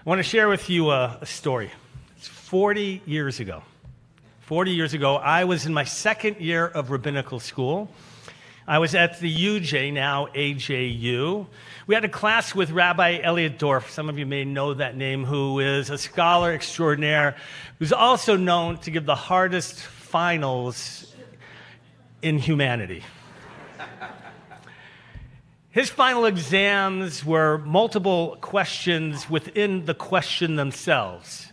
I want to share with you a story. It's 40 years ago. 40 years ago, I was in my second year of rabbinical school. I was at the UJ, now AJU. We had a class with Rabbi Elliot Dorff. Some of you may know that name, who is a scholar extraordinaire, who's also known to give the hardest finals in humanity. His final exams were multiple questions within the question themselves.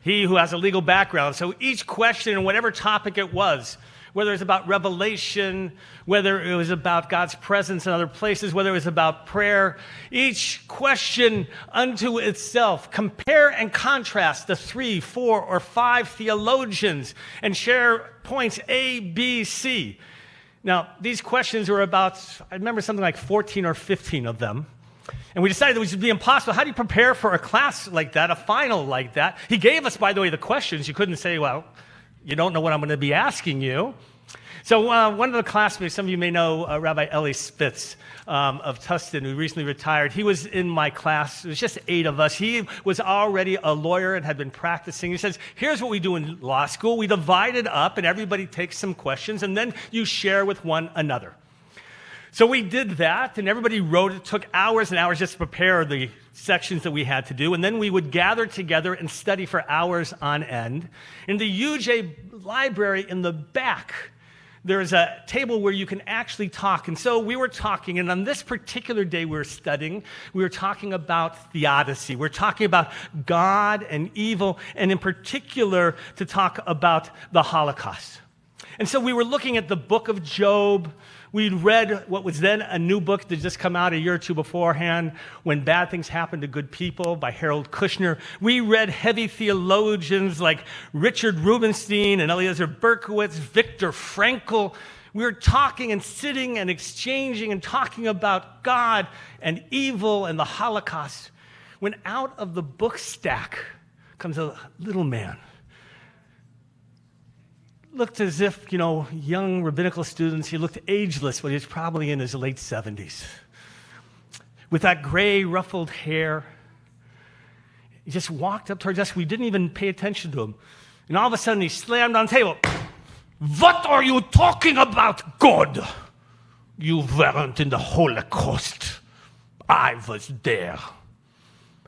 He who has a legal background, so each question and whatever topic it was, whether it was about revelation, whether it was about God's presence in other places, whether it was about prayer, each question unto itself, compare and contrast the 3, 4, or 5 theologians and share points A, B, C. Now, these questions were about, I remember something like 14 or 15 of them. And we decided it would be impossible. How do you prepare for a class like that, a final like that? He gave us, by the way, the questions. You couldn't say, well, you don't know what I'm going to be asking you. So one of the classmates, some of you may know Rabbi Eli Spitz of Tustin, who recently retired. He was in my class. It was just 8 of us. He was already a lawyer and had been practicing. He says, here's what we do in law school. We divide it up, and everybody takes some questions, and then you share with one another. So we did that, and everybody wrote. It took hours and hours just to prepare the sections that we had to do, and then we would gather together and study for hours on end. In the UJ library in the back, there's a table where you can actually talk. And so we were talking, and on this particular day we were studying, we were talking about theodicy. We're talking about God and evil, and in particular to talk about the Holocaust. And so we were looking at the book of Job. We'd read what was then a new book that just come out a year or two beforehand, When Bad Things Happen to Good People by Harold Kushner. We read heavy theologians like Richard Rubinstein and Eliezer Berkowitz, Viktor Frankl. We were talking and sitting and exchanging and talking about God and evil and the Holocaust, when out of the book stack comes a little man. Looked as if, young rabbinical students, he looked ageless, but he was probably in his late 70s. With that gray, ruffled hair, he just walked up towards us. We didn't even pay attention to him. And all of a sudden, he slammed on the table. What are you talking about, God? You weren't in the Holocaust. I was there.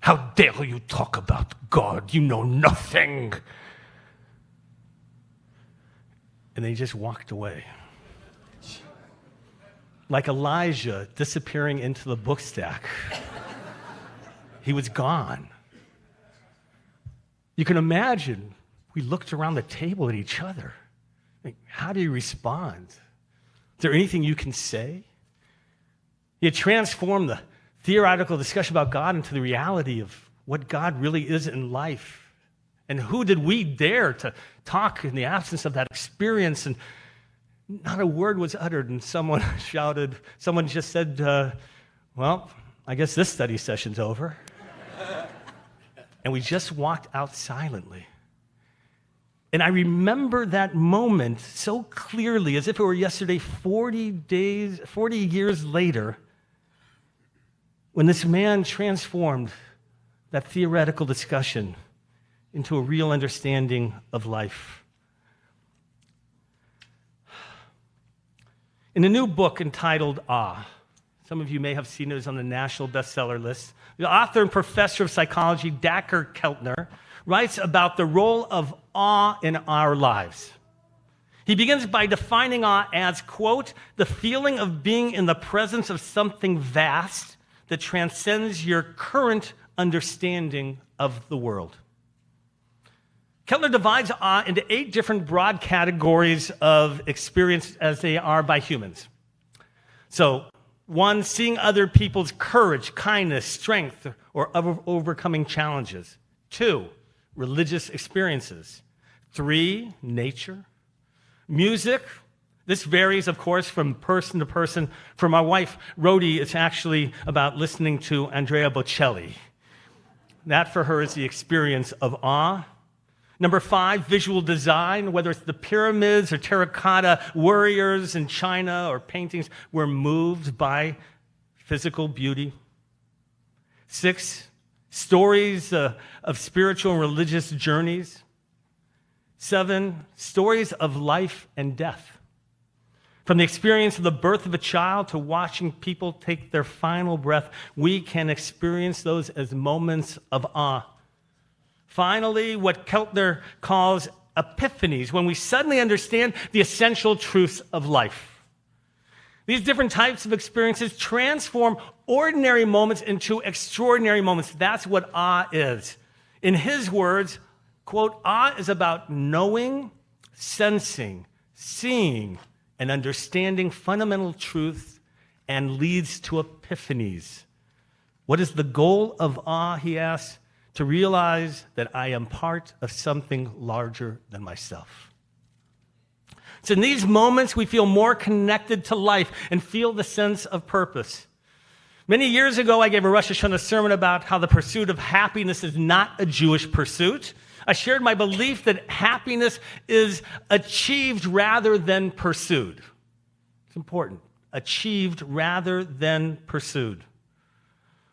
How dare you talk about God? You know nothing. And they just walked away. Like Elijah disappearing into the book stack. He was gone. You can imagine, we looked around the table at each other. How do you respond? Is there anything you can say? You transformed the theoretical discussion about God into the reality of what God really is in life. And who did we dare to talk in the absence of that experience? And not a word was uttered, and someone shouted, someone just said, well, I guess this study session's over. And we just walked out silently. And I remember that moment so clearly, as if it were yesterday, 40 years later, when this man transformed that theoretical discussion into a real understanding of life. In a new book entitled Awe, some of you may have seen it, it's on the national bestseller list, the author and professor of psychology, Dacher Keltner, writes about the role of awe in our lives. He begins by defining awe as, quote, the feeling of being in the presence of something vast that transcends your current understanding of the world. Keltner divides awe into 8 different broad categories of experience as they are by humans. So, 1, seeing other people's courage, kindness, strength, or overcoming challenges. 2, religious experiences. 3, nature. Music. This varies, of course, from person to person. For my wife, Rhodey, it's actually about listening to Andrea Bocelli. That, for her, is the experience of awe. Number 5, visual design, whether it's the pyramids or terracotta warriors in China or paintings, we're moved by physical beauty. 6, stories of spiritual and religious journeys. 7, stories of life and death. From the experience of the birth of a child to watching people take their final breath, we can experience those as moments of awe. Finally, what Keltner calls epiphanies, when we suddenly understand the essential truths of life. These different types of experiences transform ordinary moments into extraordinary moments. That's what awe is. In his words, quote, awe is about knowing, sensing, seeing, and understanding fundamental truths and leads to epiphanies. What is the goal of awe, he asks? To realize that I am part of something larger than myself. It's in these moments we feel more connected to life and feel the sense of purpose. Many years ago, I gave a Rosh Hashanah sermon about how the pursuit of happiness is not a Jewish pursuit. I shared my belief that happiness is achieved rather than pursued. It's important. Achieved rather than pursued.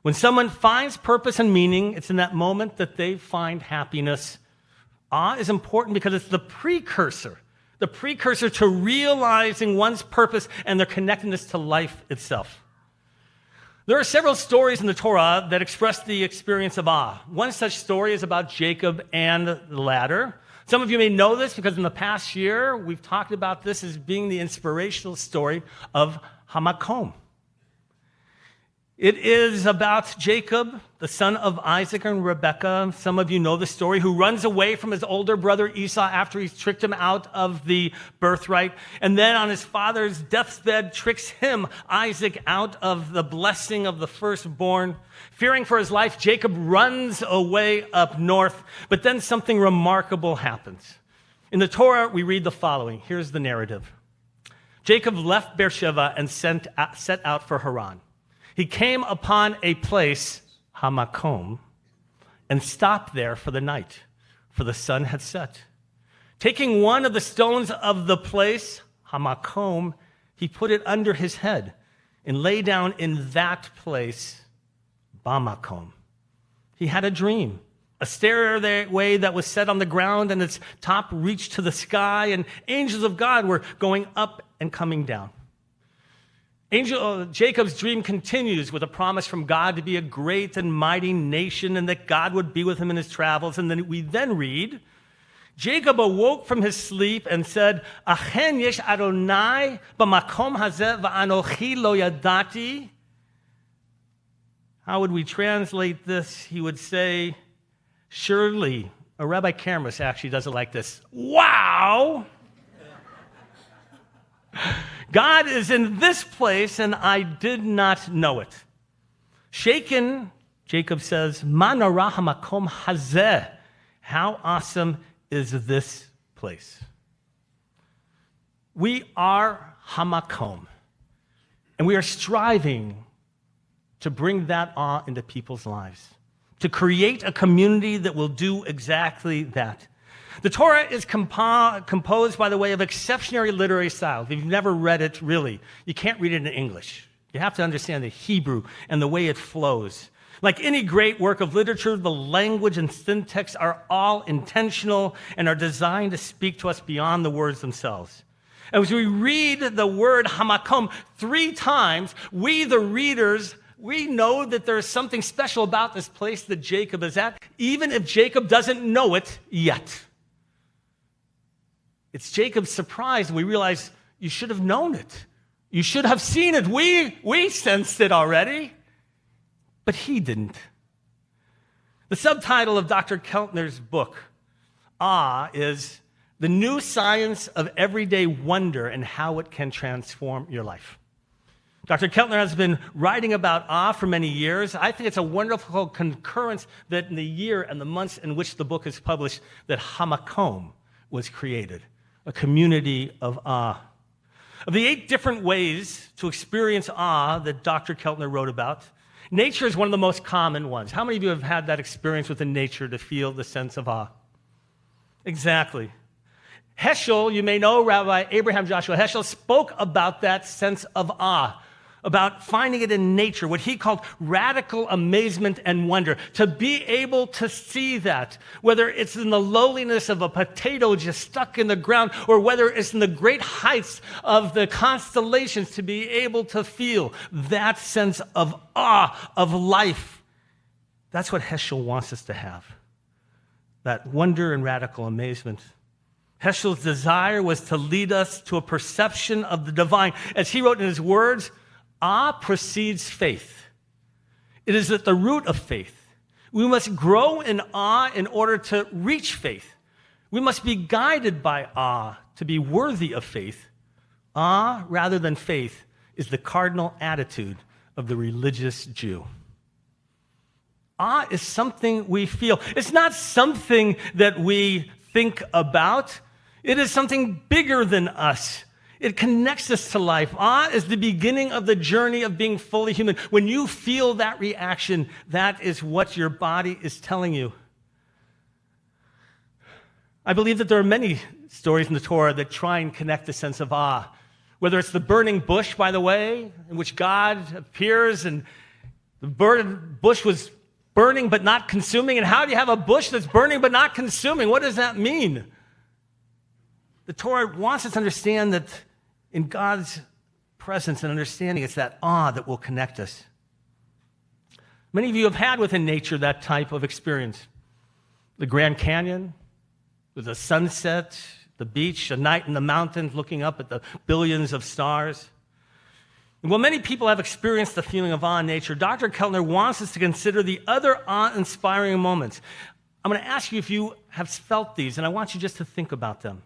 When someone finds purpose and meaning, it's in that moment that they find happiness. Awe is important because it's the precursor to realizing one's purpose and their connectedness to life itself. There are several stories in the Torah that express the experience of awe. One such story is about Jacob and the ladder. Some of you may know this because in the past year, we've talked about this as being the inspirational story of HAMAKOM. It is about Jacob, the son of Isaac and Rebekah. Some of you know the story, who runs away from his older brother Esau after he's tricked him out of the birthright. And then on his father's deathbed, tricks him, Isaac, out of the blessing of the firstborn. Fearing for his life, Jacob runs away up north. But then something remarkable happens. In the Torah, we read the following. Here's the narrative. Jacob left Beersheba and set out for Haran. He came upon a place, HAMAKOM, and stopped there for the night, for the sun had set. Taking one of the stones of the place, HAMAKOM, he put it under his head and lay down in that place, BaMakom. He had a dream, a stairway that was set on the ground and its top reached to the sky, and angels of God were going up and coming down. Jacob's dream continues with a promise from God to be a great and mighty nation and that God would be with him in his travels. And then we read, Jacob awoke from his sleep and said, Achen yesh Adonai b'makom hazeh v'anochi lo yadati. How would we translate this? He would say, surely, Rabbi Cameras actually does it like this. Wow! God is in this place, and I did not know it. Shaken, Jacob says, Ma nara hamakom hazeh. How awesome is this place? We are HAMAKOM, and we are striving to bring that awe into people's lives, to create a community that will do exactly that. The Torah is composed, by the way, of exceptionary literary style. If you've never read it, really, you can't read it in English. You have to understand the Hebrew and the way it flows. Like any great work of literature, the language and syntax are all intentional and are designed to speak to us beyond the words themselves. As we read the word HAMAKOM 3 times, we, the readers, we know that there is something special about this place that Jacob is at, even if Jacob doesn't know it yet. It's Jacob's surprise, and we realize you should have known it. You should have seen it. We sensed it already, but he didn't. The subtitle of Dr. Keltner's book, Awe, is The New Science of Everyday Wonder and How It Can Transform Your Life. Dr. Keltner has been writing about awe for many years. I think it's a wonderful concurrence that in the year and the months in which the book is published, that HAMAKOM was created. A community of awe. Of the 8 different ways to experience awe that Dr. Keltner wrote about, nature is one of the most common ones. How many of you have had that experience within nature to feel the sense of awe? Exactly. Heschel, you may know Rabbi Abraham Joshua Heschel, spoke about that sense of awe. about finding it in nature, what he called radical amazement and wonder. To be able to see that, whether it's in the lowliness of a potato just stuck in the ground, or whether it's in the great heights of the constellations, to be able to feel that sense of awe of life. That's what Heschel wants us to have, that wonder and radical amazement. Heschel's desire was to lead us to a perception of the divine. As he wrote in his words, awe precedes faith. It is at the root of faith. We must grow in awe in order to reach faith. We must be guided by awe to be worthy of faith. Awe, rather than faith, is the cardinal attitude of the religious Jew. Awe is something we feel. It's not something that we think about. It is something bigger than us. It connects us to life. Awe is the beginning of the journey of being fully human. When you feel that reaction, that is what your body is telling you. I believe that there are many stories in the Torah that try and connect the sense of awe. Whether it's the burning bush, by the way, in which God appears and the bush was burning but not consuming. And how do you have a bush that's burning but not consuming? What does that mean? The Torah wants us to understand that in God's presence and understanding, it's that awe that will connect us. Many of you have had within nature that type of experience. The Grand Canyon, with a sunset, the beach, a night in the mountains looking up at the billions of stars. And while many people have experienced the feeling of awe in nature, Dr. Keltner wants us to consider the other awe-inspiring moments. I'm going to ask you if you have felt these, and I want you just to think about them.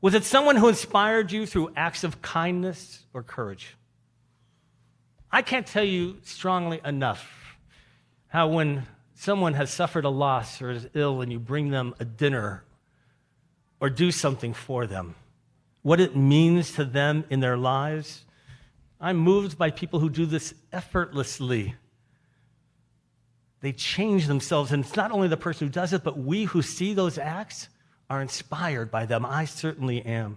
Was it someone who inspired you through acts of kindness or courage? I can't tell you strongly enough how when someone has suffered a loss or is ill and you bring them a dinner or do something for them, what it means to them in their lives. I'm moved by people who do this effortlessly. They change themselves, and it's not only the person who does it, but we who see those acts are inspired by them. I certainly am.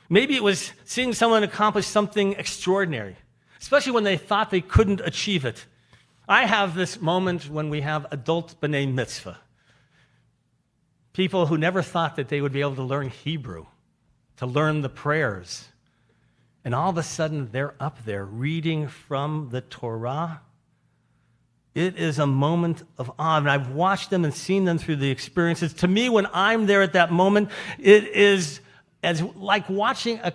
Maybe it was seeing someone accomplish something extraordinary, especially when they thought they couldn't achieve it. I have this moment when we have adult B'nai Mitzvah. People who never thought that they would be able to learn Hebrew, to learn the prayers. And all of a sudden, they're up there reading from the Torah. It is a moment of awe, and I've watched them and seen them through the experiences. To me, when I'm there at that moment, it is as like watching a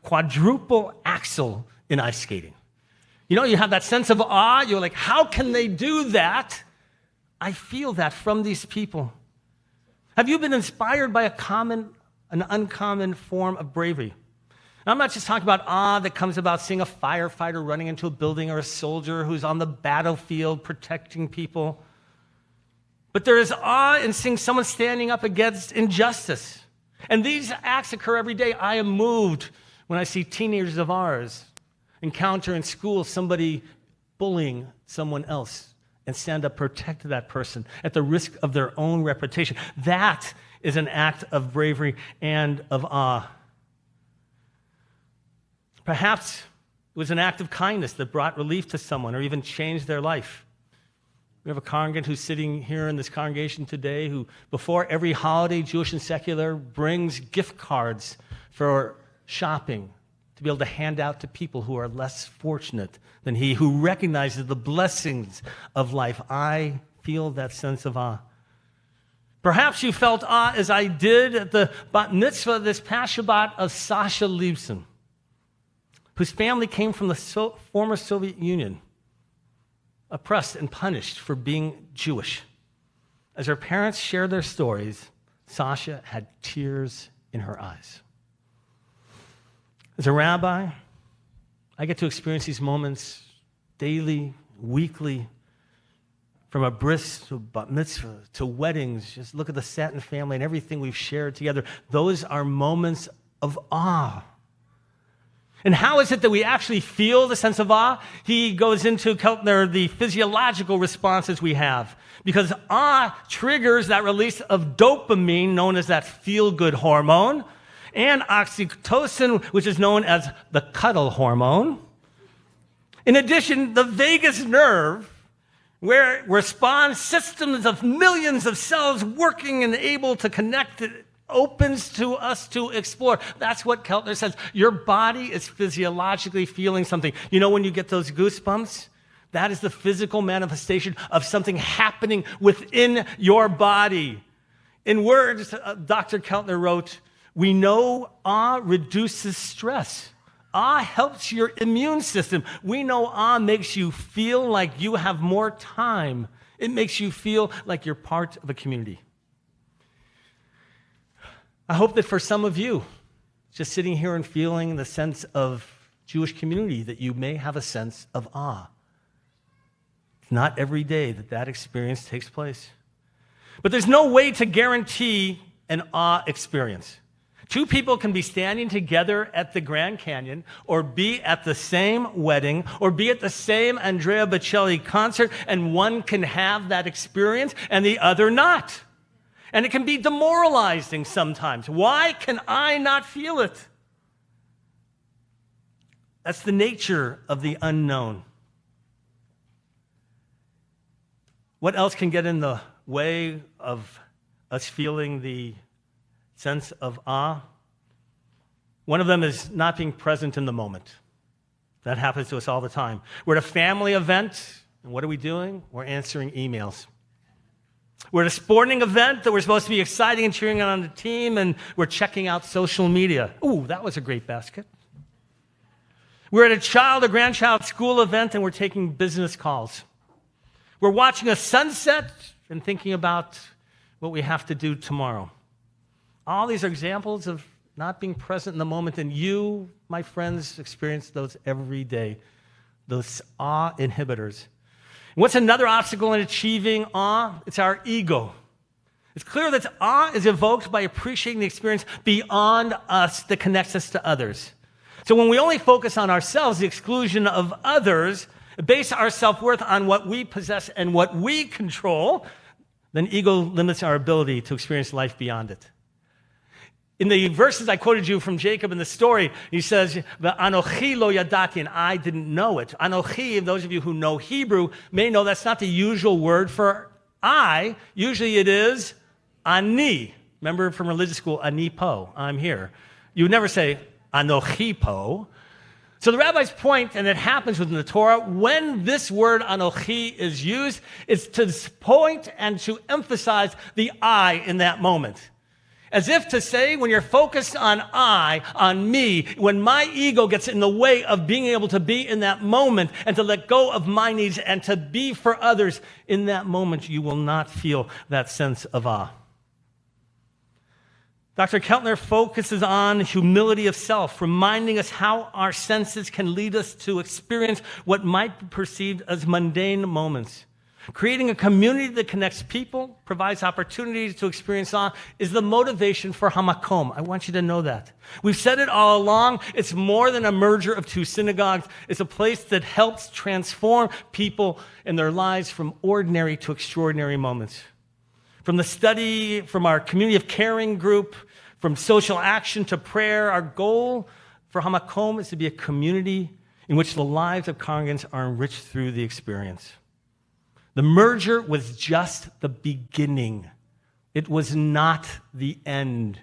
quadruple axel in ice skating. You know, you have that sense of awe. You're like, how can they do that? I feel that from these people. Have you been inspired by an uncommon form of bravery? I'm not just talking about awe that comes about seeing a firefighter running into a building or a soldier who's on the battlefield protecting people. But there is awe in seeing someone standing up against injustice. And these acts occur every day. I am moved when I see teenagers of ours encounter in school somebody bullying someone else and stand up, protect that person at the risk of their own reputation. That is an act of bravery and of awe. Perhaps it was an act of kindness that brought relief to someone or even changed their life. We have a congregant who's sitting here in this congregation today who, before every holiday, Jewish and secular, brings gift cards for shopping to be able to hand out to people who are less fortunate than he, who recognizes the blessings of life. I feel that sense of awe. Perhaps you felt awe as I did at the bat mitzvah this past Shabbat of Sasha Liebson, whose family came from the former Soviet Union, oppressed and punished for being Jewish. As her parents shared their stories, Sasha had tears in her eyes. As a rabbi, I get to experience these moments daily, weekly, from a bris to bat mitzvah to weddings. Just look at the Satin family and everything we've shared together. Those are moments of awe. And how is it that we actually feel the sense of awe? He goes into Keltner, the physiological responses we have. Because awe triggers that release of dopamine, known as that feel-good hormone. and oxytocin, which is known as the cuddle hormone. In addition, the vagus nerve, where responds systems of millions of cells working and able to connect, it opens to us to explore. That's what Keltner says. Your body is physiologically feeling something. You know when you get those goosebumps? That is the physical manifestation of something happening within your body. In words, Dr. Keltner wrote, we know awe reduces stress. Awe helps your immune system. We know awe makes you feel like you have more time. It makes you feel like you're part of a community. I hope that for some of you, just sitting here and feeling the sense of Jewish community, that you may have a sense of awe. It's not every day that that experience takes place. But there's no way to guarantee an awe experience. Two people can be standing together at the Grand Canyon, or be at the same wedding, or be at the same Andrea Bocelli concert, and one can have that experience and the other not. And it can be demoralizing sometimes. Why can I not feel it? That's the nature of the unknown. What else can get in the way of us feeling the sense of awe? One of them is not being present in the moment. That happens to us all the time. We're at a family event, and what are we doing? We're answering emails. We're at a sporting event that we're supposed to be exciting and cheering on the team, and we're checking out social media. Ooh, that was a great basket. We're at a child or grandchild school event, and we're taking business calls. We're watching a sunset and thinking about what we have to do tomorrow. All these are examples of not being present in the moment, and you, my friends, experience those every day, those awe inhibitors. What's another obstacle in achieving awe? It's our ego. It's clear that awe is evoked by appreciating the experience beyond us that connects us to others. So when we only focus on ourselves, the exclusion of others, base our self-worth on what we possess and what we control, then ego limits our ability to experience life beyond it. In the verses I quoted you from Jacob in the story, he says, "Anochi lo yadati," and I didn't know it. Anochi, and those of you who know Hebrew may know that's not the usual word for I. Usually it is ani. Remember from religious school, ani po, I'm here. You would never say anochi po. So the rabbi's point, and it happens within the Torah, when this word anochi is used, it's to point and to emphasize the I in that moment. As if to say, when you're focused on I, on me, when my ego gets in the way of being able to be in that moment and to let go of my needs and to be for others, in that moment you will not feel that sense of awe. Dr. Keltner focuses on humility of self, reminding us how our senses can lead us to experience what might be perceived as mundane moments. Creating a community that connects people, provides opportunities to experience awe, is the motivation for HAMAKOM. I want you to know that. We've said it all along. It's more than a merger of two synagogues. It's a place that helps transform people in their lives from ordinary to extraordinary moments. From the study, from our community of caring group, from social action to prayer, our goal for HAMAKOM is to be a community in which the lives of congregants are enriched through the experience. The merger was just the beginning. It was not the end.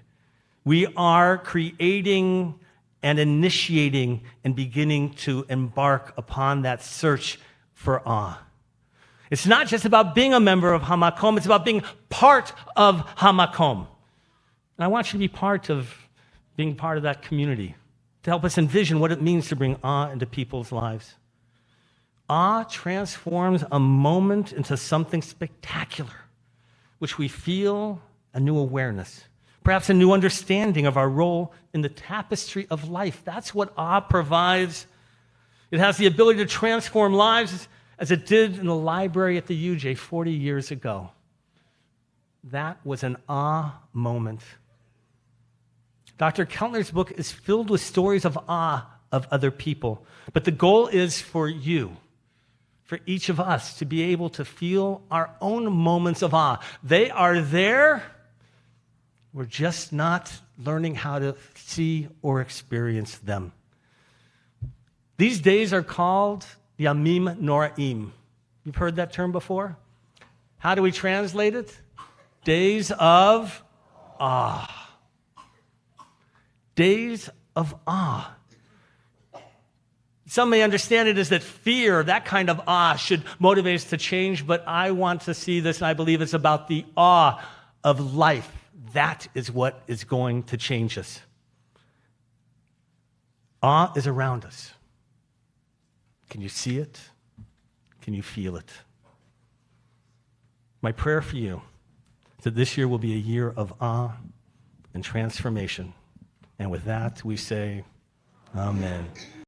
We are creating and initiating and beginning to embark upon that search for awe. It's not just about being a member of HAMAKOM, it's about being part of HAMAKOM. And I want you to be part of being part of that community, to help us envision what it means to bring awe into people's lives. Awe transforms a moment into something spectacular, which we feel a new awareness, perhaps a new understanding of our role in the tapestry of life. That's what awe provides. It has the ability to transform lives as it did in the library at the UJ 40 years ago. That was an awe moment. Dr. Keltner's book is filled with stories of awe of other people, but the goal is for you, for each of us, to be able to feel our own moments of awe. They are there We're just not learning how to see or experience them. These days are called Yamim Noraim. You've heard that term before? How do we translate it? Days of awe. Days of awe. Some may understand it as that fear, that kind of awe, should motivate us to change, but I want to see this, and I believe it's about the awe of life. That is what is going to change us. Awe is around us. Can you see it? Can you feel it? My prayer for you is that this year will be a year of awe and transformation. And with that, we say, Amen.